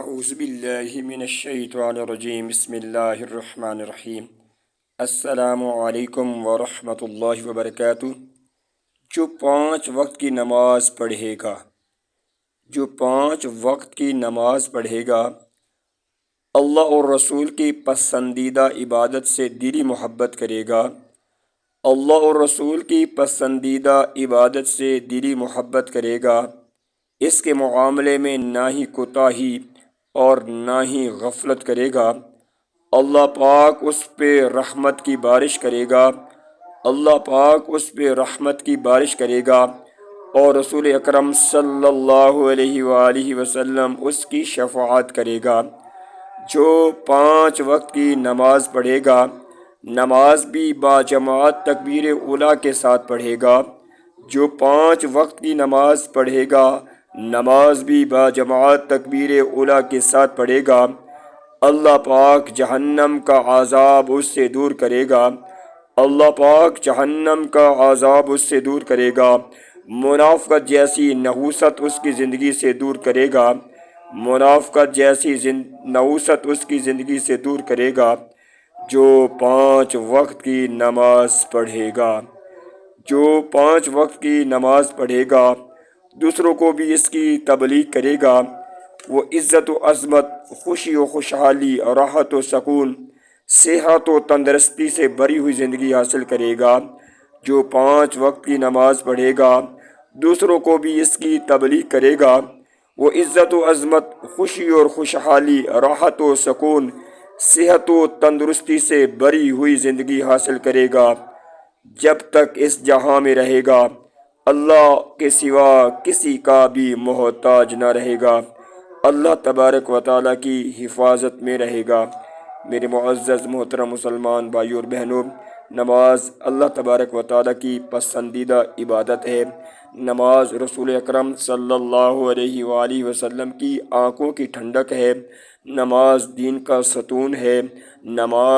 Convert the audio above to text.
اعوذ باللہ من الشیطان الرجیم بسم اللہ الرحمن الرحیم السلام علیکم ورحمۃ اللہ وبرکاتہ۔ جو 5 وقت کی نماز پڑھے گا جو 5 وقت کی نماز پڑھے گا اللہ اور رسول کی پسندیدہ عبادت سے دلی محبت کرے گا، اللہ اور رسول کی پسندیدہ عبادت سے دلی محبت کرے گا، اس کے معاملے میں نہ ہی کوتاہی اور نہ ہی غفلت کرے گا، اللہ پاک اس پہ رحمت کی بارش کرے گا، اللہ پاک اس پہ رحمت کی بارش کرے گا اور رسول اکرم صلی اللہ علیہ وآلہ وسلم اس کی شفاعت کرے گا۔ جو 5 وقت کی نماز پڑھے گا، نماز بھی باجماعت تکبیر اولیٰ کے ساتھ پڑھے گا، جو 5 وقت کی نماز پڑھے گا نماز بھی باجماعت تکبیر اولیٰ کے ساتھ پڑھے گا، اللہ پاک جہنم کا عذاب اس سے دور کرے گا، اللہ پاک جہنم کا عذاب اس سے دور کرے گا، منافقت جیسی نحوست اس کی زندگی سے دور کرے گا، منافقت جیسی نحوست اس کی زندگی سے دور کرے گا۔ جو 5 وقت کی نماز پڑھے گا جو 5 وقت کی نماز پڑھے گا دوسروں کو بھی اس کی تبلیغ کرے گا، وہ عزت و عظمت، خوشی و خوشحالی، راحت و سکون، صحت و تندرستی سے بھری ہوئی زندگی حاصل کرے گا۔ جو 5 وقت کی نماز پڑھے گا دوسروں کو بھی اس کی تبلیغ کرے گا، وہ عزت و عظمت، خوشی اور خوشحالی، راحت و سکون، صحت و تندرستی سے بھری ہوئی زندگی حاصل کرے گا جب تک اس جہاں میں رہے گا، اللہ کے سوا کسی کا بھی محتاج نہ رہے گا، اللہ تبارک و تعالیٰ کی حفاظت میں رہے گا۔ میرے معزز محترم مسلمان بھائیوں اور بہنوں، نماز اللہ تبارک و تعالیٰ کی پسندیدہ عبادت ہے، نماز رسول اکرم صلی اللہ علیہ وآلہ وسلم کی آنکھوں کی ٹھنڈک ہے، نماز دین کا ستون ہے، نماز